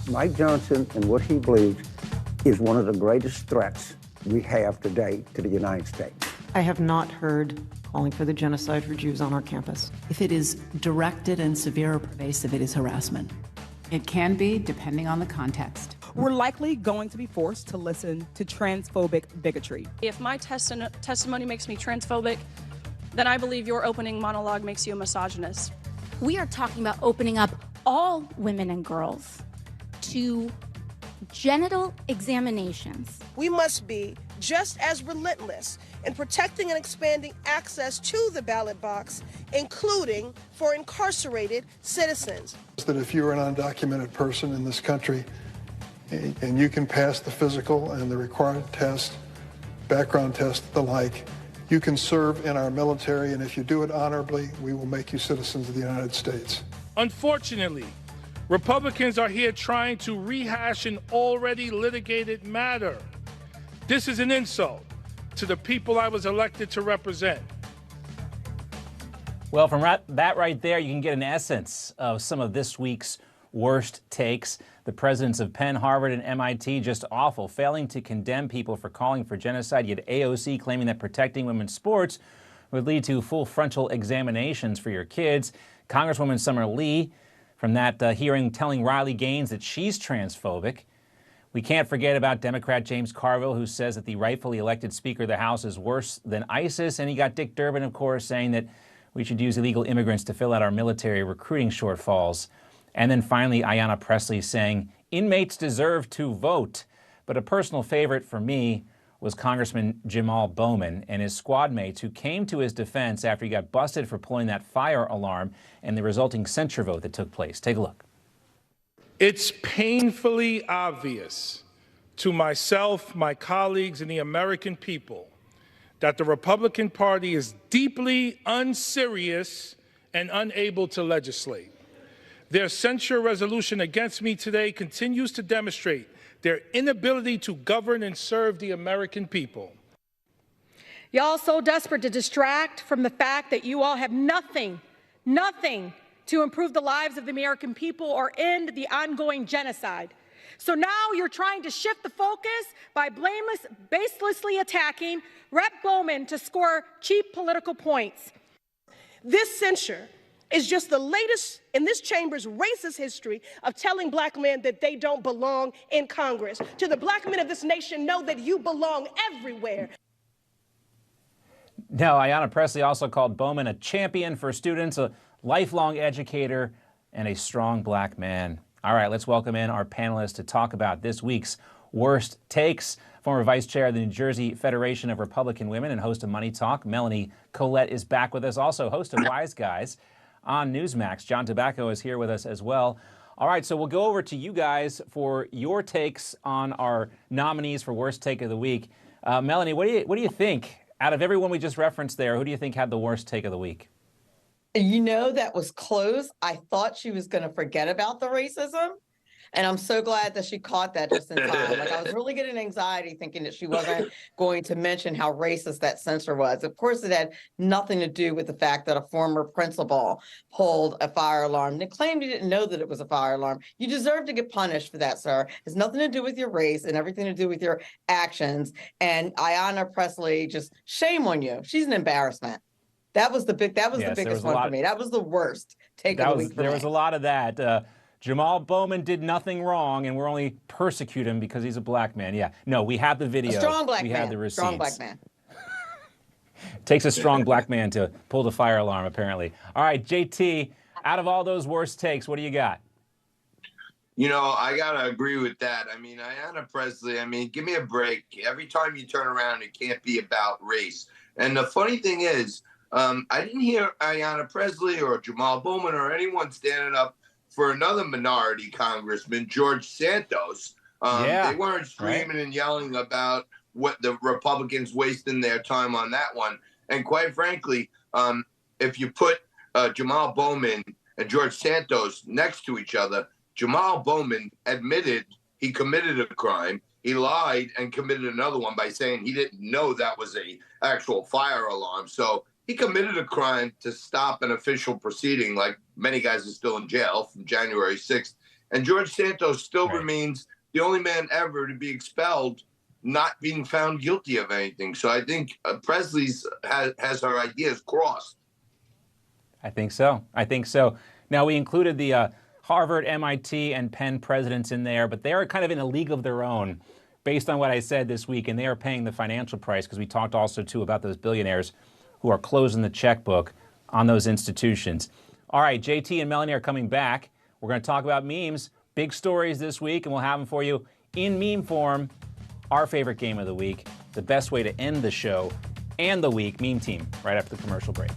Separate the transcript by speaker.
Speaker 1: Mike Johnson and what he believes is one of the greatest threats we have today to the United States.
Speaker 2: I have not heard calling for the genocide for Jews on our campus.
Speaker 3: If it is directed and severe or pervasive, it is harassment.
Speaker 4: It can be, depending on the context.
Speaker 5: We're likely going to be forced to listen to transphobic bigotry.
Speaker 6: If my testimony makes me transphobic, then I believe your opening monologue makes you a misogynist.
Speaker 7: We are talking about opening up all women and girls to genital examinations.
Speaker 8: We must be just as relentless in protecting and expanding access to the ballot box, including for incarcerated citizens.
Speaker 9: That if you're an undocumented person in this country and you can pass the physical and the required test, background test, the like, you can serve in our military, and if you do it honorably, we will make you citizens of the United States.
Speaker 10: Unfortunately, Republicans are here trying to rehash an already litigated matter. This is an insult to the people I was elected to represent.
Speaker 11: Well, from that right there, you can get an essence of some of this week's worst takes. The presidents of Penn, Harvard, and MIT just awful, failing to condemn people for calling for genocide, yet AOC claiming that protecting women's sports would lead to full frontal examinations for your kids. Congresswoman Summer Lee from that hearing telling Riley Gaines that she's transphobic. We can't forget about Democrat James Carville, who says that the rightfully elected Speaker of the House is worse than ISIS. And he got Dick Durbin, of course, saying that we should use illegal immigrants to fill out our military recruiting shortfalls. And then finally, Ayanna Pressley saying inmates deserve to vote. But a personal favorite for me was Congressman Jamaal Bowman and his squad mates who came to his defense after he got busted for pulling that fire alarm and the resulting censure vote that took place. Take a look.
Speaker 10: It's painfully obvious to myself, my colleagues, and the American people that the Republican Party is deeply unserious and unable to legislate. Their censure resolution against me today continues to demonstrate their inability to govern and serve the American people.
Speaker 12: Y'all so desperate to distract from the fact that you all have nothing to improve the lives of the American people or end the ongoing genocide. So now you're trying to shift the focus by baselessly attacking Rep. Bowman to score cheap political points.
Speaker 8: This censure is just the latest in this chamber's racist history of telling black men that they don't belong in Congress. To the black men of this nation, know that you belong everywhere.
Speaker 11: Now, Ayanna Pressley also called Bowman a champion for students, a lifelong educator, and a strong black man. All right, let's welcome in our panelists to talk about this week's worst takes. Former Vice Chair of the New Jersey Federation of Republican Women and host of Money Talk, Melanie Collette is back with us, also host of Wise Guys on Newsmax. John Tobacco is here with us as well. All right, so we'll go over to you guys for your takes on our nominees for Worst Take of the Week. Melanie, what do you think? Out of everyone we just referenced there, who do you think had the worst take of the week?
Speaker 13: You know, that was close. I thought she was going to forget about the racism. And I'm so glad that she caught that just in time. Like, I was really getting anxiety thinking that she wasn't going to mention how racist that censure was. Of course, it had nothing to do with the fact that a former principal pulled a fire alarm and claimed he didn't know that it was a fire alarm. You deserve to get punished for that, sir. It has nothing to do with your race and everything to do with your actions. And Ayanna Pressley, just shame on you. She's an embarrassment. That was the biggest one for me. That was the worst take of the week for me.
Speaker 11: There was a lot of that. Jamaal Bowman did nothing wrong, and we're only persecute him because he's a black man. Yeah, no, we have the video.
Speaker 13: A strong black
Speaker 11: we
Speaker 13: man.
Speaker 11: have the receipts.
Speaker 13: Strong black man.
Speaker 11: Takes a strong black man to pull the fire alarm, apparently. All right, JT, out of all those worst takes, what do you got?
Speaker 14: You know, I got to agree with that. I mean, Ayanna Pressley, give me a break. Every time you turn around, it can't be about race. And the funny thing is, I didn't hear Ayanna Pressley or Jamaal Bowman or anyone standing up for another minority congressman, George Santos. They weren't screaming and yelling about what the Republicans wasting their time on that one. And quite frankly, if you put Jamaal Bowman and George Santos next to each other, Jamaal Bowman admitted he committed a crime. He lied and committed another one by saying he didn't know that was a actual fire alarm. So he committed a crime to stop an official proceeding, like many guys are still in jail from January 6th. And George Santos still remains the only man ever to be expelled, not being found guilty of anything. So I think Pressley's has her ideas crossed.
Speaker 11: I think so. I think so. Now, we included the Harvard, MIT, and Penn presidents in there, but they are kind of in a league of their own based on what I said this week, and they are paying the financial price because we talked also, too, about those billionaires who are closing the checkbook on those institutions. All right, JT and Melanie are coming back. We're going to talk about memes, big stories this week, and we'll have them for you in meme form. Our favorite game of the week, the best way to end the show and the week, Meme Team, right after the commercial break.